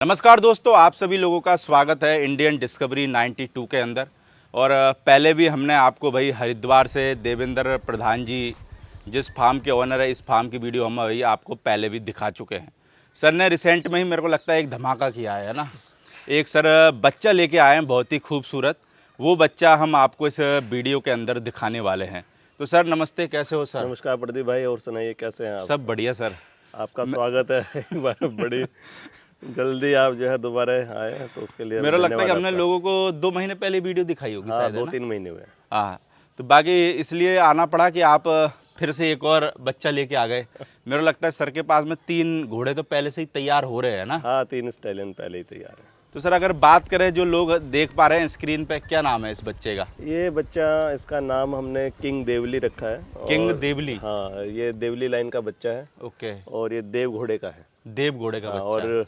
नमस्कार दोस्तों, आप सभी लोगों का स्वागत है इंडियन डिस्कवरी 92 के अंदर। और पहले भी हमने आपको भाई हरिद्वार से देवेंद्र प्रधान जी जिस फार्म के ओनर है, इस फार्म की वीडियो हम भाई आपको पहले भी दिखा चुके हैं। सर ने रिसेंट में ही मेरे को लगता है एक धमाका किया है ना। एक सर बच्चा लेके आए हैं बहुत ही खूबसूरत, वो बच्चा हम आपको इस वीडियो के अंदर दिखाने वाले हैं। तो सर नमस्ते, कैसे हो सर? नमस्कार प्रदीप भाई, और सुनाइए कैसे हैं आप? सब बढ़िया सर। आपका स्वागत है एक बार बड़ी जल्दी आप जो है दोबारा आए हैं, तो उसके लिए मेरा लगता है कि धन्यवाद हमने आपका। लोगों को 2 महीने पहले वीडियो दिखाई होगी हाँ, शायद, है ना? 2-3 महीने हुए हैं। हाँ, तो बाकी इसलिए आना पड़ा कि आप फिर से एक और बच्चा लेके आ गए। मेरा लगता है सर के पास में 3 घोड़े तो पहले से ही तैयार हो रहे हैं ना। हाँ, 3 स्टैलियन पहले ही तैयार है। तो सर अगर बात करें, जो लोग देख पा रहे हैं स्क्रीन पे, क्या नाम है इस बच्चे का? ये बच्चा, इसका नाम हमने किंग देवली रखा है। किंग और देवली। हाँ, ये देवली लाइन का बच्चा है ओके। और ये देव घोड़े का है। देव घोड़े का हाँ, बच्चा है। और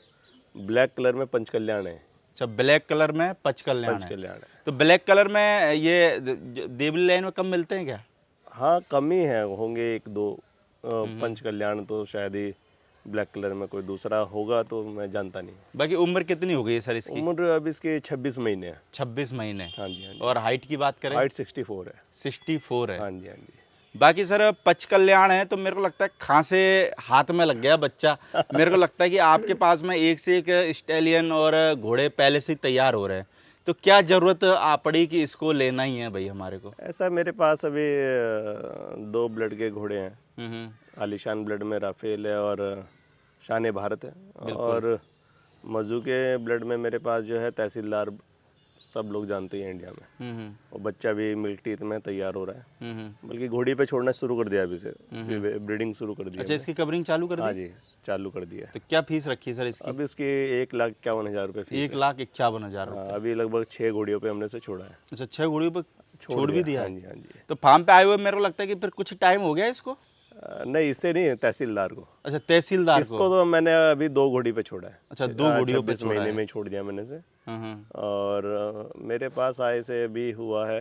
ब्लैक कलर में पंचकल्याण है। अच्छा, ब्लैक कलर में पंचकल्याण है। पंचकल्याण है। तो ब्लैक कलर में ये देवली लाइन में कम मिलते हैं क्या? हाँ, कम ही है, होंगे 1-2। पंचकल्याण तो शायद ही ब्लैक कलर में कोई दूसरा होगा, तो मैं जानता नहीं। बाकी उम्र कितनी हो गई है सर इसकी? उम्र अभी इसकी 26 महीने है। 26 महीने। हाँ जी, हाँ जी। और हाइट की बात करें? हाइट 64 है। 64 है। हाँ जी, हाँ जी। बाकी सर पंचकल्याण है, तो मेरे को लगता है खांसे हाथ में लग गया बच्चा। मेरे को लगता है कि आपके पास में एक से एक स्टैलियन और घोड़े पहले से ही तैयार हो रहे हैं, तो क्या ज़रूरत आ पड़ी कि इसको लेना ही है भाई हमारे को? ऐसा मेरे पास अभी 2 ब्लड के घोड़े हैं। आलीशान ब्लड में राफेल है और शान भारत है। और मजू के ब्लड में मेरे पास जो है तहसीलदार, सब लोग जानते हैं इंडिया में। और बच्चा भी मिल्क टीथ में तैयार हो रहा है। बल्कि घोड़ी पे छोड़ना शुरू कर दिया अभी से, उसकी ब्रीडिंग शुरू कर दी है। अच्छा, इसकी कवरिंग चालू कर हाँ दी? जी, चालू कर दिया है। तो क्या फीस रखी है सर इसकी? अभी इसकी 1,51,000 रुपये फीस है। 1,51,000 हाँ, रुपये। अभी लगभग 6 घोड़ियों पे हमने से छोड़ा है। अच्छा, 6 घोड़ियों पर छोड़ भी दिया हाँ है? जी, हाँ जी। तो फार्म पे आए हुए मेरे को लगता है कि फिर कुछ टाइम हो गया इसको? नहीं, इससे नहीं, तहसीलदार को। अच्छा, तहसीलदार इसको को। तो मैंने अभी 2 घोड़ी पे छोड़ा है। अच्छा, 2 घोड़ियों पे 26 छोड़ा महीने है। में छोड़ दिया मैंने से। हम्म। और मेरे पास आए से अभी हुआ है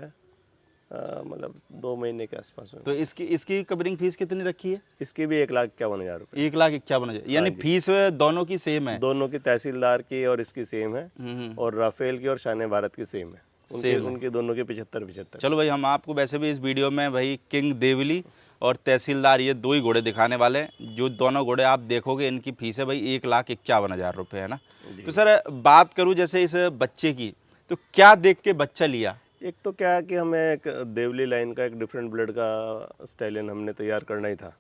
मतलब 2 महीने के आसपास में। तो इसकी इसकी कवरिंग फीस कितनी रखी है? इसकी भी 1,51,000 रुपये। 1,51,000, यानी फीस दोनों की सेम है? दोनों की, तहसीलदार की और इसकी सेम है। और राफेल की और शान भारत की सेम है। उनकी दोनों के 75-75। चलो भाई, हम आपको वैसे भी इस वीडियो में भाई किंग देवली और तहसीलदार, ये 2 ही घोड़े दिखाने वाले हैं। जो दोनों घोड़े आप देखोगे, इनकी फीस है भाई 1,51,000 रुपये, है ना। तो सर बात करूँ जैसे इस बच्चे की, तो क्या देख के बच्चा लिया? एक तो क्या है कि हमें एक देवली लाइन का एक डिफरेंट ब्लड का स्टैलियन हमने तैयार करना ही था।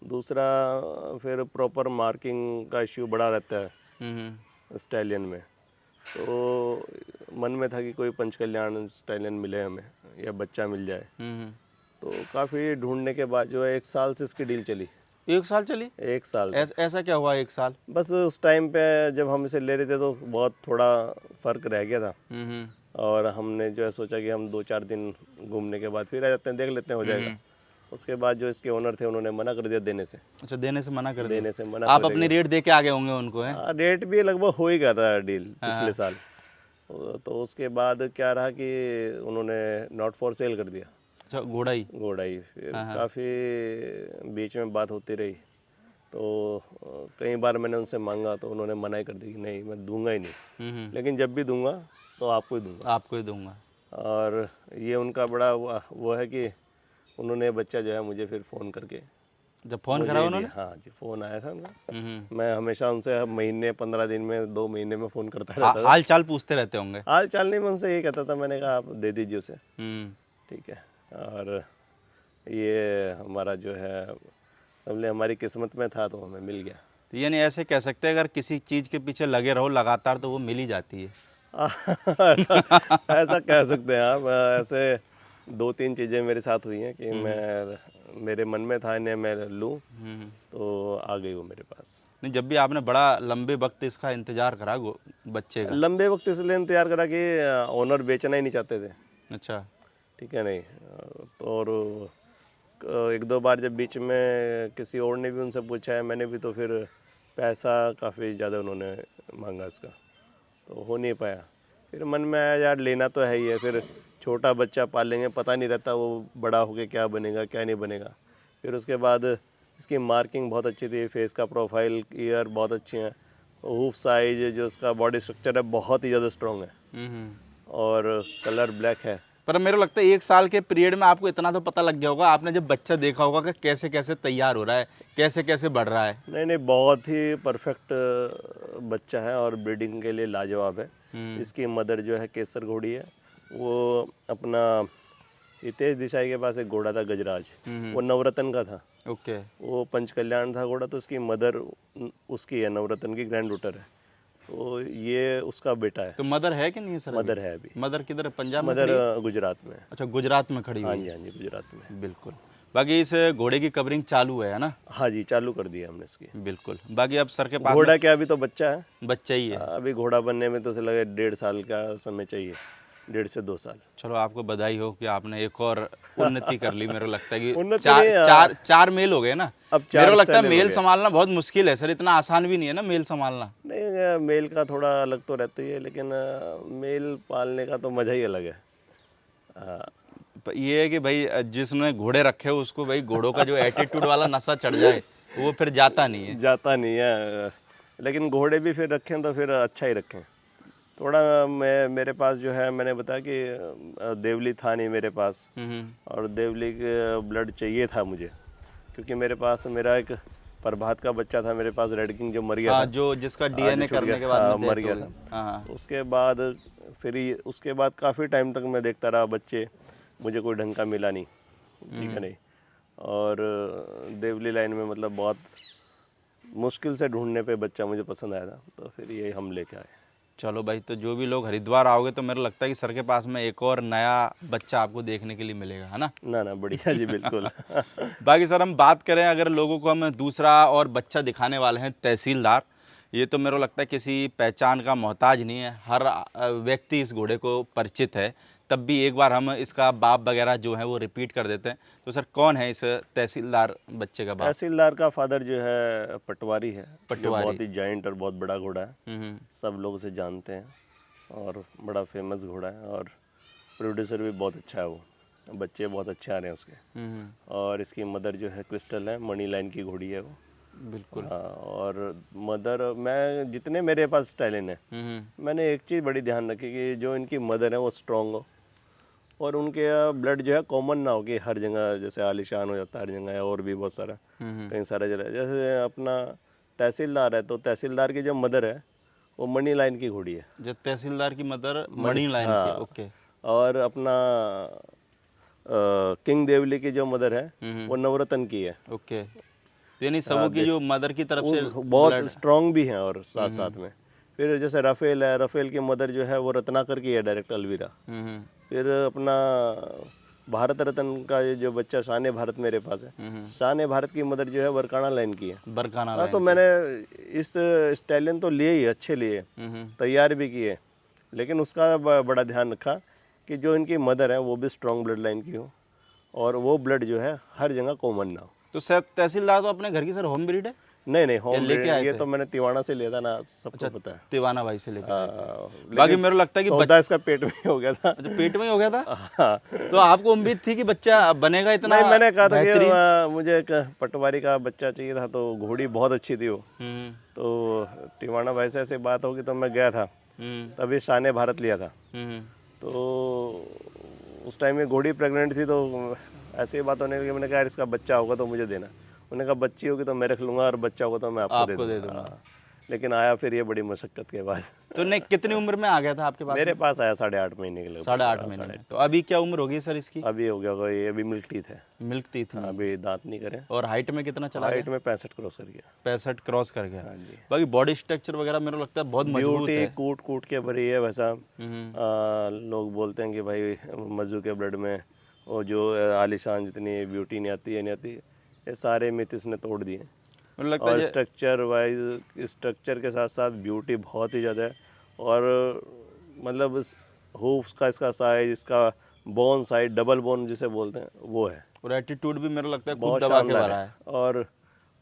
दूसरा, फिर प्रॉपर मार्किंग का इश्यू बड़ा रहता है स्टैलियन में। तो मन में था कि कोई पंचकल्याण स्टैलियन मिले हमें, या बच्चा मिल जाए। तो काफ़ी ढूंढने के बाद जो है 1 साल से इसकी डील चली। 1 साल चली? 1 साल। ऐसा क्या हुआ 1 साल? बस उस टाइम पे जब हम इसे ले रहे थे तो बहुत थोड़ा फर्क रह गया था। और हमने जो है सोचा कि हम 2-4 दिन घूमने के बाद फिर आ जाते हैं, देख लेते हैं, हो जाएगा। उसके बाद जो इसके ओनर थे, उन्होंने मना कर दिया देने से। अच्छा, देने से मना कर दिया? देने से मना आप कर अपनी रेट दे के आ गए होंगे उनको, हैं? रेट भी लगभग हो ही गया था डील पिछले साल। तो उसके बाद क्या रहा कि उन्होंने नॉट फॉर सेल कर दिया। अच्छा, घोड़ा ही? घोड़ा ही। फिर काफ़ी बीच में बात होती रही, तो कई बार मैंने उनसे मांगा तो उन्होंने मना ही कर दी कि नहीं, मैं दूंगा ही नहीं। लेकिन जब भी दूंगा तो आपको ही दूंगा। आपको ही दूंगा। और ये उनका बड़ा वो है कि उन्होंने बच्चा जो है मुझे फिर फ़ोन करके, जब फ़ोन करा उन्होंने? हाँ जी, फ़ोन आया था उनका। मैं हमेशा उनसे महीने 15 दिन में 2 महीने में फ़ोन करता रहता था। हाल चाल पूछते रहते होंगे? हाल चाल नहीं, मैं उनसे यही कहता था, मैंने कहा आप दे दीजिए उसे। ठीक है। और ये हमारा जो है समझे हमारी किस्मत में था, तो हमें मिल गया। तो यानी ऐसे कह सकते हैं, अगर किसी चीज़ के पीछे लगे रहो लगातार तो वो मिल ही जाती है। ऐसा कह सकते हैं आप। ऐसे 2-3 चीज़ें मेरे साथ हुई हैं कि मेरे मन में था इन्हें मैं लूँ, तो आ गई वो मेरे पास। नहीं, जब भी आपने बड़ा लंबे वक्त इसका इंतज़ार करा बच्चे का? लंबे वक्त इसलिए इंतजार करा कि ओनर बेचना ही नहीं चाहते थे। अच्छा। ठीक है, नहीं तो। और 1-2 बार जब बीच में किसी और ने भी उनसे पूछा है, मैंने भी, तो फिर पैसा काफ़ी ज़्यादा उन्होंने मांगा इसका, तो हो नहीं पाया। फिर मन में आया यार लेना तो है ही है, फिर छोटा बच्चा पालेंगे, पता नहीं रहता वो बड़ा होके क्या बनेगा क्या नहीं बनेगा। फिर उसके बाद इसकी मार्किंग बहुत अच्छी थी, फेस का प्रोफाइल, ईयर बहुत अच्छे हैं। हूफ साइज जो उसका बॉडी स्ट्रक्चर है बहुत ही ज़्यादा स्ट्रॉन्ग है और कलर ब्लैक है। पर मेरे को लगता है 1 साल के पीरियड में आपको इतना तो पता लग गया होगा, आपने जब बच्चा देखा होगा कि कैसे कैसे तैयार हो रहा है, कैसे कैसे बढ़ रहा है। नहीं नहीं, बहुत ही परफेक्ट बच्चा है और ब्रीडिंग के लिए लाजवाब है। इसकी मदर जो है केसर घोड़ी है, वो अपना हितेश देसाई के पास एक घोड़ा था गजराज, वो नवरत्न का था। ओके। वो पंचकल्याण था घोड़ा, तो उसकी मदर उसकी है, नवरत्न की ग्रैंड डॉटर है। तो ये उसका बेटा है। तो मदर है कि नहीं है सर? मदर है अभी। मदर किधर है, पंजाब में मदर खड़ी है? गुजरात में है। अच्छा, गुजरात में खड़ी हाँ हुई जी, है। हाँ जी, गुजरात में। बिल्कुल। बाकी इस घोड़े की कवरिंग चालू है ना? हाँ जी, चालू कर दिया हमने इसकी। बिल्कुल। बाकी अब सर के पास घोड़ा क्या, अभी तो बच्चा है, बच्चा ही है। अभी घोड़ा बनने में तो उसे लगे 1.5 साल का समय चाहिए, 1.5 से 2 साल। चलो आपको बधाई हो कि आपने एक और उन्नति कर ली। मेरे को लगता है कि उन्नति चार नहीं, चार चार मेल हो गए ना। अब मेरे 4 को लगता है स्टाइल हो मेल गया। संभालना बहुत मुश्किल है सर, इतना आसान भी नहीं है ना मेल संभालना। नहीं, मेल का थोड़ा अलग तो रहता ही है, लेकिन मेल पालने का तो मज़ा ही अलग है। ये है कि भाई जिसने घोड़े रखे हो उसको भाई घोड़ों का जो एटीट्यूड वाला नशा चढ़ जाए वो फिर जाता नहीं है। जाता नहीं है, लेकिन घोड़े भी फिर रखें तो फिर अच्छा ही रखें। थोड़ा मेरे पास जो है, मैंने बताया कि देवली था नहीं मेरे पास, और देवली के ब्लड चाहिए था मुझे, क्योंकि मेरे पास मेरा एक प्रभात का बच्चा था मेरे पास, रेड किंग, जो मर गया था। जो जिसका डीएनए छूट करने गया, के बाद में मर डेथ गया हो था। गई। हाँ। उसके बाद फिर उसके बाद काफ़ी टाइम तक मैं देखता रहा बच्चे, मुझे कोई ढंग का मिला नहीं, ठीक है नहीं। और देवली लाइन में मतलब बहुत मुश्किल से ढूंढने पे बच्चा मुझे पसंद आया था, तो फिर ये हम लेके आए। चलो भाई, तो जो भी लोग हरिद्वार आओगे तो मेरे को लगता है कि सर के पास में एक और नया बच्चा आपको देखने के लिए मिलेगा, है ना? ना ना, बढ़िया जी, बिल्कुल। बाकी सर हम बात करें, अगर लोगों को हम दूसरा और बच्चा दिखाने वाले हैं, तहसीलदार, ये तो मेरे को लगता है किसी पहचान का मोहताज नहीं है, हर व्यक्ति इस घोड़े को परिचित है। तब भी एक बार हम इसका बाप वगैरह जो है वो रिपीट कर देते हैं। तो सर कौन है इस तहसीलदार बच्चे का बाप? तहसीलदार का फादर जो है पटवारी है, जो पटवारी। बहुत ही जाइंट और बहुत बड़ा घोड़ा है, हम्म। सब लोग उसे जानते हैं और बड़ा फेमस घोड़ा है, और प्रोड्यूसर भी बहुत अच्छा है वो, बच्चे बहुत अच्छे आ रहे हैं उसके। और इसकी मदर जो है क्रिस्टल है, मनी लाइन की घोड़ी है वो। बिल्कुल। हाँ, और मदर, मैं जितने मेरे पास स्टाइलिन है, मैंने एक चीज़ बड़ी ध्यान रखी कि जो इनकी मदर है वो स्ट्रॉन्ग हो, और उनके ब्लड जो है कॉमन ना हो कि हर जगह जैसे आलिशान हो जाता है, हर जगह है, और भी बहुत सारा कई सारा जगह, जैसे अपना तहसीलदार है, तो तहसीलदार की जो मदर है वो मनी लाइन की घोड़ी है। जो तहसीलदार की मदर मणि लाइन की है। हाँ, ओके। और अपना किंग देवली की जो मदर है वो नवरत्न की है। ओके। तो यानी सबों की जो मदर की तरफ से वो बहुत स्ट्रांग भी हैं, और साथ साथ में फिर जैसे राफेल है, राफेल की मदर जो है वो रत्नाकर की है, डायरेक्ट अलवीरा। फिर अपना भारत रत्न का ये जो बच्चा शान भारत मेरे पास है, शान भारत की मदर जो है बरकाना लाइन की है। बरकाना हाँ, लाइन तो मैंने इस स्टैलियन तो लिए ही, अच्छे लिए, तैयार भी किए, लेकिन उसका बड़ा ध्यान रखा कि जो इनकी मदर है वो भी स्ट्रॉन्ग ब्लड लाइन की हो, और वो ब्लड जो है हर जगह कॉमन ना हो। तो सर तहसीलदार तो अपने घर की सर होम ब्रीड है? नहीं नहीं, होम लेके आए ये थे? तो मैंने तिवाना से लिया था ना, सबको पता है। तिवाना भाई से लेके आए थे। लेकिन बाकी मेरे को लगता है कि सौदा इसका पेट में हो गया था। अच्छा, पेट में ही हो गया था। हाँ। तो आपको उम्मीद थी कि बच्चा बनेगा इतना? नहीं, मैंने कहा था कि बेहतरीन? मुझे एक पटवारी का बच्चा चाहिए था, तो घोड़ी बहुत अच्छी थी वो। तो टिवाना भाई से ऐसे बात होगी तो मैं गया था, तभी शान भारत लिया था। तो उस टाइम में घोड़ी प्रेग्नेंट थी, तो ऐसे ही बात होने लगी, मैंने कहा यार इसका बच्चा होगा तो मुझे देना। उन्होंने कहा बच्ची होगी तो मैं रख लूँगा, और बच्चा होगा तो मैं आपको दे दूँगा। हाँ, लेकिन आया फिर ये बड़ी मशक्क़त के बाद। तो नहीं, कितनी उम्र में आ गया था आपके पास? मेरे पास आया 8.5 महीने के लिए। 8.5 महीने में। तो अभी क्या उम्र होगी सर इसकी? अभी हो गया होगा, ये अभी मिल्क टीथ है। मिल्क टीथ में? अभी दांत नहीं करे। और हाइट में कितना चला गया? हाइट में 65 क्रॉस कर गया। 65 क्रॉस कर गया। हाँ जी। बाकी बॉडी स्ट्रक्चर वगैरह मेरे को लगता है बहुत मजबूत है। कूट कूट के भरी है वैसा। लोग बोलते हैं कि भाई मज्जू के ब्लड में वो जो आलिशान जितनी ब्यूटी नहीं आती है, नहीं आती, ये सारे मिथ इसने तोड़ दिए। और स्ट्रक्चर वाइज, स्ट्रक्चर के साथ साथ ब्यूटी बहुत ही ज़्यादा है, और मतलब हूफ्स का इसका साइज, इसका बोन साइज, डबल बोन जिसे बोलते हैं वो है। और एटीट्यूड भी मेरे को लगता है खूब बहुत दबा के शानदार भरा है, है। और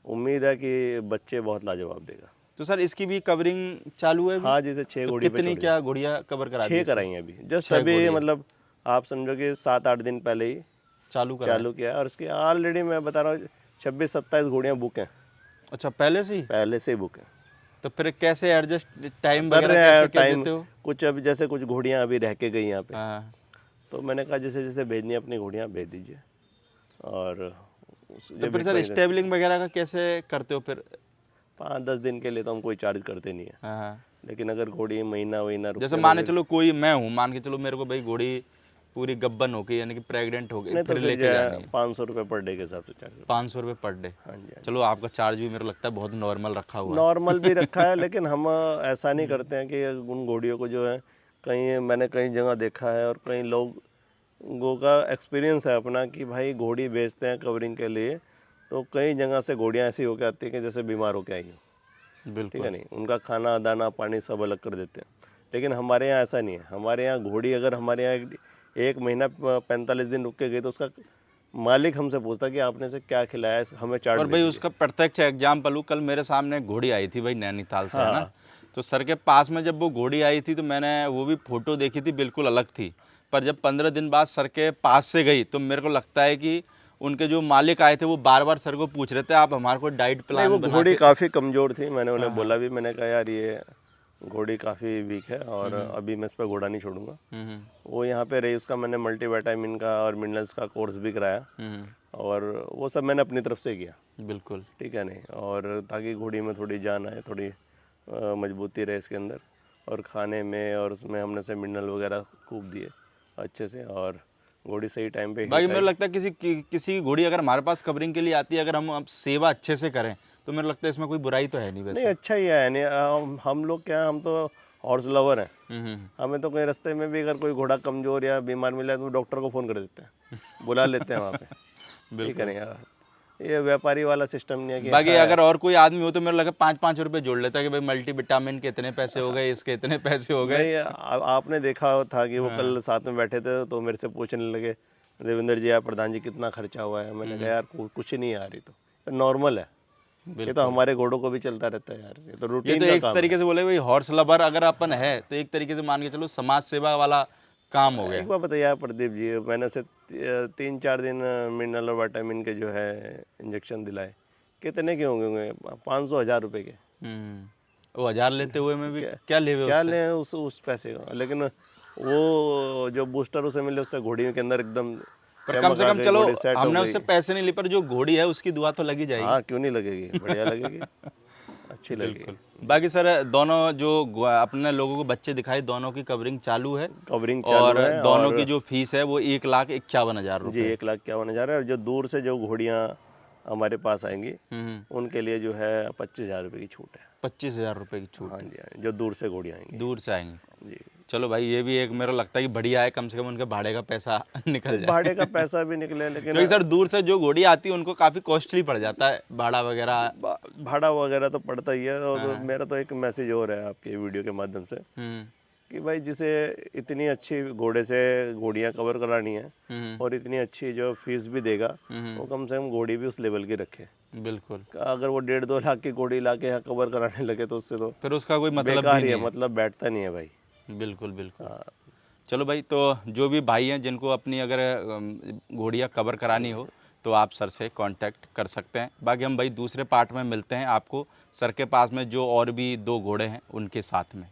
उम्मीद है कि बच्चे बहुत लाजवाब देगा। तो सर इसकी भी कवरिंग चालू है अभी? हाँ, जैसे 6 तो घोड़ी पे कितनी क्या घोड़ियाँ कवर करा दी? 6 कराई हैं अभी, जस्ट अभी, मतलब आप समझो कि 7-8 दिन पहले ही चालू किया, और इसकी ऑलरेडी मैं बता रहा हूँ 26-27 घोड़ियाँ बुक हैं। अच्छा, पहले से ही? पहले से ही बुक है। तो फिर कैसे एडजस्ट टाइम कर वगैरह रहे कैसे हैं क्या टाइम। देते हो? कुछ अभी जैसे कुछ घोड़ियाँ अभी रह के गई यहाँ पे, हाँ। तो मैंने कहा जैसे जैसे भेजनी है अपनी घोड़ियाँ भेज दीजिए। और तो जब फिर एक सर महीने स्टेबलिंग वगैरह का कैसे करते हो फिर? 5-10 दिन के लिए तो हम कोई चार्ज करते नहीं है, हाँ हाँ। लेकिन अगर घोड़ी महीना वहीना जैसे रुके तो माने फिर चलो कोई मैं हूँ, मान के चलो मेरे को भाई घोड़ी पूरी गब्बन हो गई यानी कि प्रेग्नेंट हो गई, नहीं, तो फिर फिर जो लेके है जानी है 500 रुपये पर डे के हिसाब से चार्ज करते 500 रुपये पर डे। हैं। हाँ जी, हाँ चलो आपका चार्ज भी मेरे को लगता है बहुत नॉर्मल रखा जी। हुआ है। नॉर्मल भी रखा है, लेकिन हम ऐसा नहीं करते हैं कि उन घोड़ियों को जो है, कहीं मैंने कई जगह देखा है और कई लोगों का एक्सपीरियंस है अपना कि भाई घोड़ी बेचते हैं कवरिंग के लिए, तो कई जगह से घोड़ियाँ ऐसी होकर आती हैं कि जैसे बीमार होकर आई हो। ठीक है बिल्कुल। नहीं, उनका खाना दाना पानी सब अलग कर देते हैं। लेकिन हमारे यहाँ ऐसा नहीं है। हमारे यहाँ घोड़ी अगर हमारे यहाँ एक महीना 45 दिन रुक के गई तो उसका मालिक हमसे पूछता कि आपने से क्या खिलाया है, हमें चार्ट और दे भाई दीजिए। उसका प्रत्यक्ष एग्जाम्पल हूँ, कल मेरे सामने एक घोड़ी आई थी भाई नैनीताल से, है ना। हाँ, तो सर के पास में जब वो घोड़ी आई थी तो मैंने वो भी फोटो देखी थी, बिल्कुल अलग थी। पर जब 15 दिन बाद सर के पास से गई तो मेरे को लगता है कि उनके जो मालिक आए थे वो बार बार सर को पूछ रहे थे आप हमारे को डाइट नहीं, वो प्लान बना घोड़ी के। काफ़ी कमज़ोर थी। मैंने हाँ उन्हें हाँ। बोला भी, मैंने कहा यार ये घोड़ी काफ़ी वीक है और अभी मैं इस पर घोड़ा नहीं छोड़ूंगा। हम्म वो यहाँ पे रही, उसका मैंने मल्टीविटामिन का और मिनरल्स का कोर्स भी कराया, हम्म। और वो सब मैंने अपनी तरफ से किया। बिल्कुल। ठीक है नहीं, और ताकि घोड़ी में थोड़ी जान आए, थोड़ी मजबूती रहे इसके अंदर, और खाने में और उसमें हमने से मिनरल वगैरह खूब दिए अच्छे से, और घोड़ी सही टाइम पे भाई हिट मेरे आई। लगता है किसी की घोड़ी अगर हमारे पास कवरिंग के लिए आती है, अगर हम अब सेवा अच्छे से करें तो मेरे लगता है इसमें कोई बुराई तो है नहीं नहीं, वैसे। अच्छा ही है। नहीं, हम लोग क्या, हम तो हॉर्स लवर हैं। हम्म। हमें तो कहीं रास्ते में भी अगर कोई घोड़ा कमज़ोर या बीमार मिला तो डॉक्टर को फ़ोन कर देते हैं, बुला लेते हैं वहाँ पे। ठीक है बिल्कुल। नहीं यार, ये व्यापारी वाला सिस्टम नहीं है कि बाकी है। अगर और कोई आदमी हो तो मेरे लगा 5-5 रुपए जोड़ लेता है कि भाई मल्टी विटामिन के इतने पैसे हो गए, इसके इतने पैसे हो गए। नहीं, आपने देखा था कि वो हाँ। कल साथ में बैठे थे तो मेरे से पूछने लगे, देवेंद्र जी आप प्रधान जी कितना खर्चा हुआ है। मैंने कहा यार कुछ नहीं आ रही, तो नॉर्मल है। ये तो बिल्कुल। हमारे घोड़ों को भी चलता रहता है यार, ये तो ये तो रूटीन का एक काम है। तरीके से बोले भाई हॉर्स लवर अगर अपन है तो एक तरीके से मान के चलो समाज सेवा वाला काम हो एक गया। बार बताइए आप प्रदीप जी, मैंने से 3-4 दिन मिनरल और विटामिन के जो है इंजेक्शन दिलाए, कितने के होंगे? 500-1000 रुपये के। वो 1000 लेते हुए में भी क्या क्या लेवे क्या उससे। लें उस पैसे का, लेकिन वो जो बूस्टर उसे मिले उससे घोड़ी के अंदर एकदम पर कम चमक से आ कम गई, चलो घोड़ी सेट हो हमने गई। उससे पैसे नहीं ली, पर जो घोड़ी है उसकी दुआ तो लगी जाएगी। हाँ, क्यों नहीं लगेगी, बढ़िया लगेगी, अच्छी बिल्कुल। लगेगी। बाकी सर दोनों जो अपने लोगों को बच्चे दिखाए दोनों की कवरिंग चालू है, कवरिंग चालू और है। दोनों और की जो फीस है वो 1,51,000 जी, रुपये। 1,51,000 है। और जो दूर से जो घोड़ियाँ हमारे पास आएंगी हम्म। उनके लिए जो है 25,000 रुपये की छूट है। 25,000 रुपये की हाँ छूट जी, हाँ जी, जो दूर से घोड़ियाँ आएंगी। दूर से आएंगी। जी, चलो भाई ये भी एक मेरा लगता है कि बढ़िया है, कम से कम उनके भाड़े का पैसा वो निकल भाड़े का जाए। पैसा भी निकले, लेकिन क्योंकि सर दूर से जो घोड़ी आती है उनको काफ़ी कॉस्टली पड़ जाता है भाड़ा वगैरह। भाड़ा वगैरह तो पड़ता ही है। और हाँ। मेरा तो एक मैसेज और है आपके वीडियो के माध्यम से, हम्म कि भाई जिसे इतनी अच्छी घोड़े से घोड़ियाँ कवर करानी है हम्म और इतनी अच्छी जो फीस भी देगा, वो कम से कम घोड़ी भी उस लेवल की रखे। बिल्कुल। अगर वो 1.5-2 लाख की घोड़ी ला के यहाँ कवर कराने लगे तो उससे तो फिर उसका कोई मतलब भी बेकार ही नहीं है, है। मतलब बैठता नहीं है भाई। बिल्कुल बिल्कुल। हाँ, चलो भाई, तो जो भी भाई हैं जिनको अपनी अगर घोड़ियाँ कवर करानी हो तो आप सर से कांटेक्ट कर सकते हैं। बाकी हम भाई दूसरे पार्ट में मिलते हैं आपको सर के पास में जो और भी 2 घोड़े हैं उनके साथ में।